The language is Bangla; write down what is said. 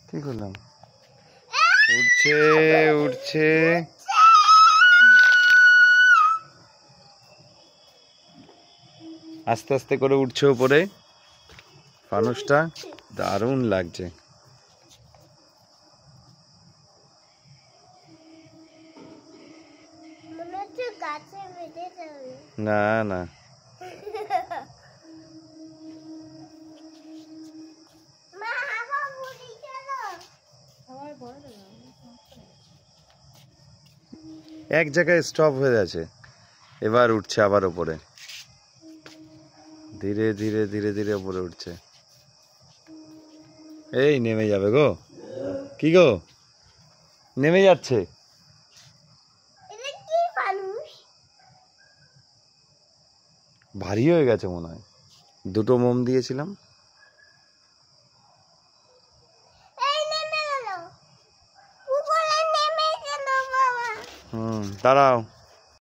কি করলাম? উঠছে উঠছে, আস্তে আস্তে করে উঠছে উপরে। ফানুসটা দারুণ লাগছে। না না, এক জায়গায় স্টপ হয়ে আছে, এবার উঠছে আবার উপরে, ধীরে ধীরে ধীরে ধীরে উপরে উঠছে। এই নেমে যাবে গো, কি গো নেমে যাচ্ছে। ভারী হয়ে গেছে মনে হয়, দুটো মোম দিয়েছিলাম। দাঁড়াও।